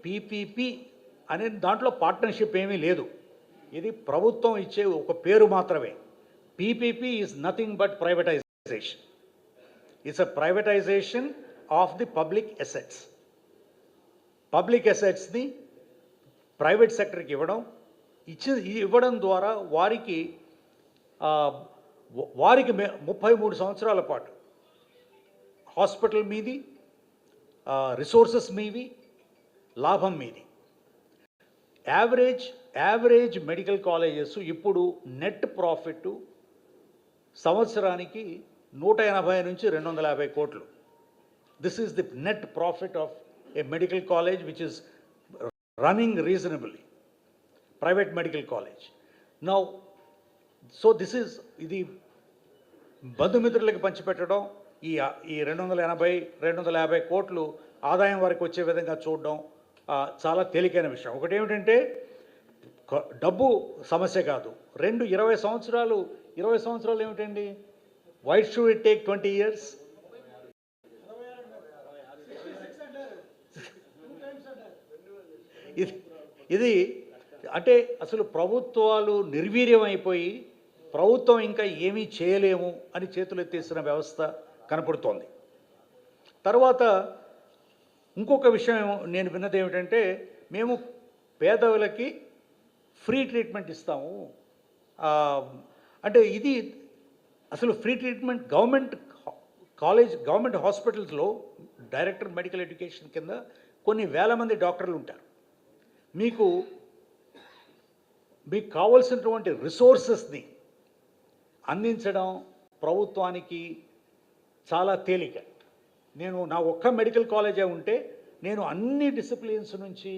PPP అనే దాంట్లో partnership ఏమీ లేదు. ఇది ప్రభుత్వం ఇచ్చే ఒక పేరు మాత్రమే. PPP is nothing but privatisation. It's a privatisation of the public assets. Public అసెట్స్ని ప్రైవేట్ సెక్టర్కి ఇవ్వడం ద్వారా వారికి 33 సంవత్సరాల పాటు హాస్పిటల్ మీది, రిసోర్సెస్ మీవి, లాభం మీది. యావరేజ్ మెడికల్ కాలేజెస్ ఇప్పుడు నెట్ ప్రాఫిట్ సంవత్సరానికి 180 నుంచి 250 కోట్లు. This is the net profit of A medical college which is running reasonably, private medical college. Now ఇది బంధుమిత్రులకి పంచిపెట్టడం, ఈ 250 కోట్లు ఆదాయం వారికి వచ్చే విధంగా చూడడం చాలా తేలికైన విషయం. ఒకటి ఏమిటంటే డబ్బు సమస్య కాదు. 20 సంవత్సరాలు ఏమిటండి? Why should it take 20 years? ఇది అంటే అసలు ప్రభుత్వాలు నిర్వీర్యం అయిపోయి ప్రభుత్వం ఇంకా ఏమీ చేయలేము అని చేతులు ఎత్తేసిన వ్యవస్థ కనపడుతోంది. తర్వాత ఇంకొక విషయం నేను విన్నది ఏమిటంటే, మేము పేదవులకి ఫ్రీ ట్రీట్మెంట్ ఇస్తాము. అంటే ఇది అసలు ఫ్రీ ట్రీట్మెంట్ గవర్నమెంట్ హాస్పిటల్స్లో డైరెక్టర్ మెడికల్ ఎడ్యుకేషన్ కింద కొన్ని వేల మంది డాక్టర్లు ఉంటారు. మీకు కావలసినటువంటి రిసోర్సెస్ని అందించడం ప్రభుత్వానికి చాలా తేలిక. నా ఒక్క మెడికల్ కాలేజే ఉంటే నేను అన్ని డిసిప్లిన్స్ నుంచి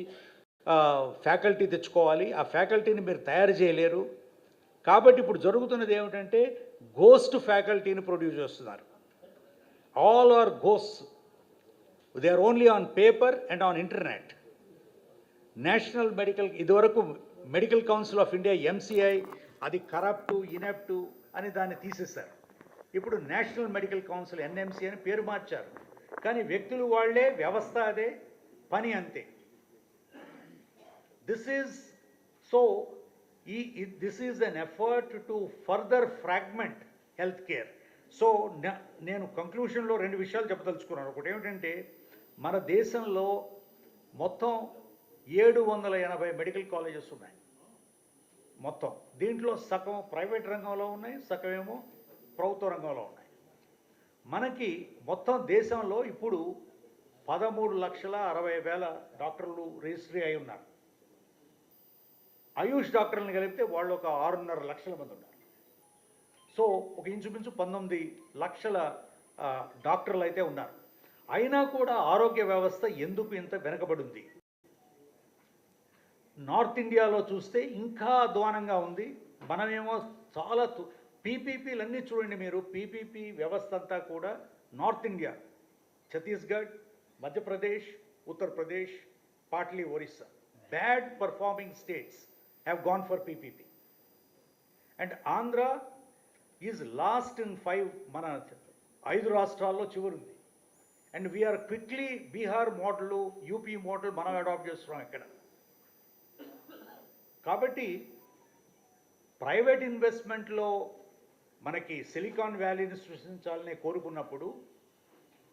ఫ్యాకల్టీ తెచ్చుకోవాలి. ఆ ఫ్యాకల్టీని మీరు తయారు చేయలేరు. కాబట్టి ఇప్పుడు జరుగుతున్నది ఏమిటంటే గోస్ట్ ఫ్యాకల్టీని ప్రొడ్యూస్ చేస్తున్నారు. All are ghost. They are only on paper and on internet. National ఇదివరకు medical council of India MCI అది కరప్టు, ఇనెప్టు అని దాన్ని తీసేశారు. ఇప్పుడు నేషనల్ మెడికల్ కౌన్సిల్ NMC అని పేరు మార్చారు. కానీ వ్యక్తులు వాళ్ళే, వ్యవస్థ అదే, పని అంతే. This is an effort to further fragment health care. So నేను కంక్లూషన్లో 2 విషయాలు చెప్పదలుచుకున్నాను. ఒకటి ఏమిటంటే, మన దేశంలో మొత్తం 780 మెడికల్ కాలేజెస్ ఉన్నాయి. మొత్తం దీంట్లో సగం ప్రైవేట్ రంగంలో ఉన్నాయి, సగం ఏమో ప్రభుత్వ రంగంలో ఉన్నాయి. మనకి మొత్తం దేశంలో ఇప్పుడు 13,60,000 డాక్టర్లు రిజిస్ట్రీ అయి ఉన్నారు. ఆయుష్ డాక్టర్లను కలిపితే వాళ్ళు ఒక 6.5 లక్షల మంది ఉన్నారు. సో ఒక ఇంచుమించు 19 లక్షల డాక్టర్లు అయితే ఉన్నారు. అయినా కూడా ఆరోగ్య వ్యవస్థ ఎందుకు ఇంత వెనకబడింది? నార్త్ ఇండియాలో చూస్తే ఇంకా అధ్వానంగా ఉంది. మనమేమో చాలా పీపీపీలన్నీ చూడండి మీరు. పీపీపీ వ్యవస్థ అంతా కూడా north India, Chhattisgarh, Madhya Pradesh, Uttar Pradesh, partly Orissa, bad performing states have gone for PPP. And Andhra is last in 5, మన 5 రాష్ట్రాల్లో చివరింది. And we are quickly Bihar model, UP model మనం అడాప్ట్ చేస్తున్నాం ఇక్కడ. కాబట్టి ప్రైవేట్ ఇన్వెస్ట్మెంట్లో మనకి సిలికాన్ వ్యాలీని సృష్టించాలని కోరుకున్నప్పుడు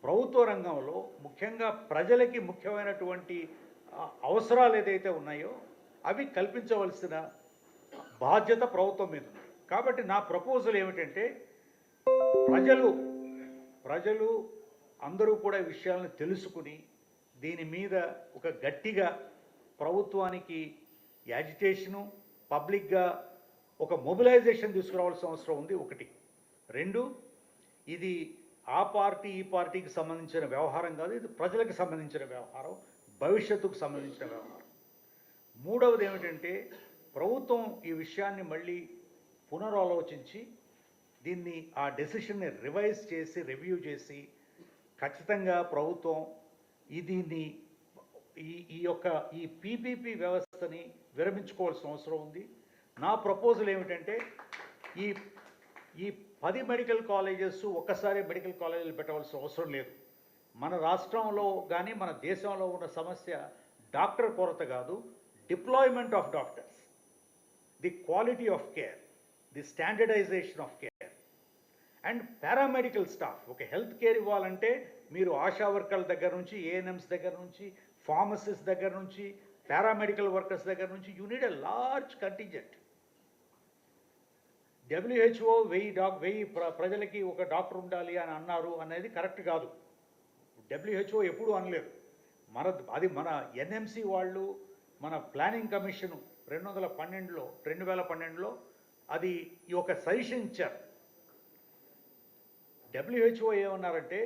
ప్రభుత్వ రంగంలో ముఖ్యంగా ప్రజలకి ముఖ్యమైనటువంటి అవసరాలు ఏదైతే ఉన్నాయో అవి కల్పించవలసిన బాధ్యత ప్రభుత్వం మీద ఉంది. కాబట్టి నా ప్రపోజల్ ఏమిటంటే, ప్రజలు అందరూ కూడా ఈ విషయాలను తెలుసుకుని దీని మీద ఒక గట్టిగా ప్రభుత్వానికి యాజిటేషను, పబ్లిక్గా ఒక మొబిలైజేషన్ తీసుకురావాల్సిన అవసరం ఉంది. 1. 2, ఇది ఆ పార్టీ ఈ పార్టీకి సంబంధించిన వ్యవహారం కాదు, ఇది ప్రజలకు సంబంధించిన వ్యవహారం, భవిష్యత్తుకు సంబంధించిన వ్యవహారం. 3వది ఏమిటంటే, ప్రభుత్వం ఈ విషయాన్ని మళ్ళీ పునరాలోచించి దీన్ని ఆ డెసిషన్ని రివైజ్ చేసి, రివ్యూ చేసి, ఖచ్చితంగా ప్రభుత్వం దీన్ని ఈ పీపీపీ వ్యవస్థని విరమించుకోవాల్సిన అవసరం ఉంది. నా ప్రపోజల్ ఏమిటంటే, ఈ 10 మెడికల్ కాలేజెస్ ఒక్కసారి మెడికల్ కాలేజీలు పెట్టవలసిన అవసరం లేదు. మన రాష్ట్రంలో కానీ మన దేశంలో ఉన్న సమస్య డాక్టర్ కొరత కాదు, deployment of doctors, the quality of care, the standardisation of care and paramedical staff. ఒక హెల్త్ కేర్ ఇవ్వాలంటే మీరు ఆశా వర్కర్ల దగ్గర నుంచి, ఏఎన్ఎంస్ దగ్గర నుంచి, ఫార్మసిస్ట్ దగ్గర నుంచి, పారామెడికల్ వర్కర్స్ దగ్గర నుంచి you need a large contingent. WHO 1000 ప్రజలకి ఒక డాక్టర్ ఉండాలి అని అన్నారు అనేది కరెక్ట్ కాదు. WHO ఎప్పుడూ అనలేదు. అది మన ఎన్ఎంసి వాళ్ళు, మన ప్లానింగ్ కమిషన్ 2012లో అది ఈ ఒక సజెషన్ ఇచ్చారు. WHO ఏమన్నారంటే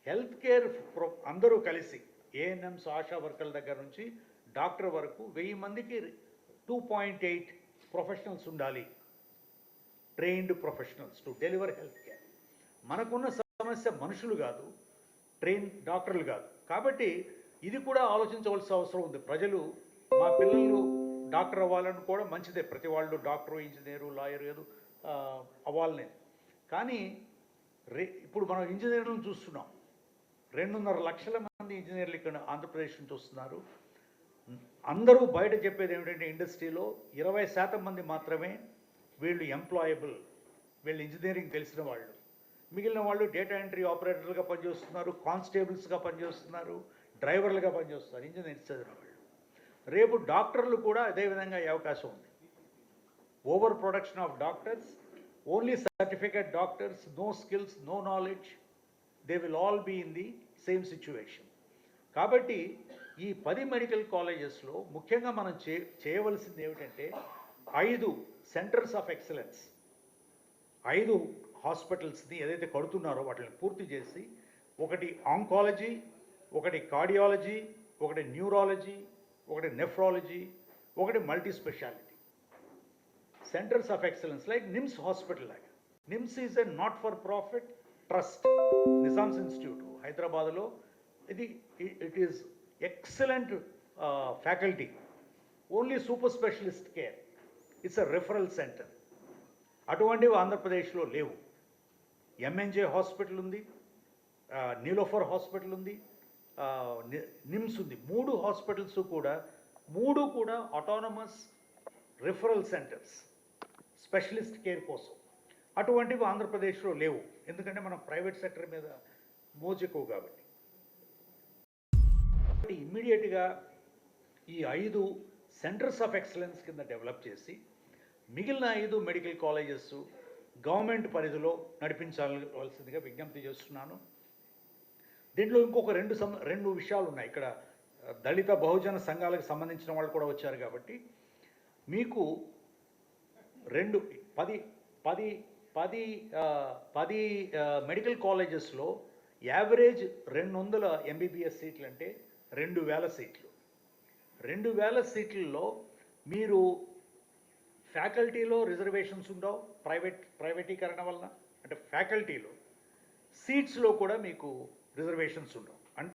హెల్త్ కేర్ అందరూ కలిసి ఏఎన్ఎంస్, ఆశా వర్కర్ల దగ్గర నుంచి డాక్టర్ వరకు 1000 మందికి 2.8 ప్రొఫెషనల్స్ ఉండాలి, trained professionals to deliver health care. మనకున్న సమస్య మనుషులు కాదు, డాక్టర్లు కాదు. కాబట్టి ఇది కూడా ఆలోచించవలసిన అవసరం ఉంది. ప్రజలు మా పిల్లలు డాక్టర్ అవ్వాలని కూడా మంచిదే, ప్రతి వాళ్ళు డాక్టరు, ఇంజనీరు, లాయర్ ఏదో అవ్వాలనే. కానీ ఇప్పుడు మనం ఇంజనీర్లను చూస్తున్నాం. 2.5 లక్షల మంది ఇంజనీర్లు ఇక్కడ ఆంధ్రప్రదేశ్ నుంచి వస్తున్నారు. అందరూ బయట చెప్పేది ఏమిటంటే ఇండస్ట్రీలో 20% మంది మాత్రమే వీళ్ళు ఎంప్లాయబుల్, వీళ్ళు ఇంజనీరింగ్ తెలిసిన వాళ్ళు. మిగిలిన వాళ్ళు డేటా ఎంట్రీ ఆపరేటర్లుగా పనిచేస్తున్నారు, కానిస్టేబుల్స్గా పనిచేస్తున్నారు, డ్రైవర్లుగా పనిచేస్తున్నారు, ఇంజనీర్స్ చదివిన వాళ్ళు. రేపు డాక్టర్లు కూడా అదేవిధంగా అయ్యే అవకాశం ఉంది. Over production of doctors, only certificate doctors, no skills, no knowledge, they will all be in the same situation. కాబట్టి ఈ 10 మెడికల్ కాలేజెస్లో ముఖ్యంగా మనం చేయవలసింది ఏమిటంటే 5 సెంటర్స్ ఆఫ్ ఎక్సలెన్స్, 5 హాస్పిటల్స్ని ఏదైతే కడుతున్నారో వాటిని పూర్తి చేసి, ఒకటి ఆంకాలజీ, ఒకటి కార్డియాలజీ, ఒకటి న్యూరాలజీ, ఒకటి నెఫ్రాలజీ, ఒకటి multi speciality centres of excellence like NIMS hospital. లాగా NIMS is a not for profit trust, Nizam's institute హైదరాబాద్లో. It is excellent faculty, only super specialist care, it's a referral centre. అటువంటివి ఆంధ్రప్రదేశ్లో లేవు. MNJ hospital ఉంది, Niloufer hospital ఉంది, నిమ్స్ ఉంది. 3 hospitals కూడా autonomous referral centres specialist care కోసం. అటువంటివి ఆంధ్రప్రదేశ్లో లేవు, ఎందుకంటే మనం ప్రైవేట్ సెక్టర్ మీద మోజు ఎక్కువ కాబట్టి. ఇమ్మీడియట్గా ఈ 5 సెంటర్స్ ఆఫ్ ఎక్సలెన్స్ కింద డెవలప్ చేసి మిగిలిన 5 మెడికల్ కాలేజెస్ గవర్నమెంట్ పరిధిలో నడిపించాల్సిందిగా విజ్ఞప్తి చేస్తున్నాను. దీంట్లో ఇంకొక 2 విషయాలు ఉన్నాయి. ఇక్కడ దళిత బహుజన సంఘాలకు సంబంధించిన వాళ్ళు కూడా వచ్చారు కాబట్టి మీకు 10 మెడికల్ కాలేజెస్లో యావరేజ్ 200 MBBS సీట్లు అంటే 2000 సీట్లు. 2000 సీట్లలో మీరు ఫ్యాకల్టీలో రిజర్వేషన్స్ ఉండవు, ప్రైవేటీకరణ వలన. అంటే ఫ్యాకల్టీలో, సీట్స్లో కూడా మీకు రిజర్వేషన్స్ ఉండవు.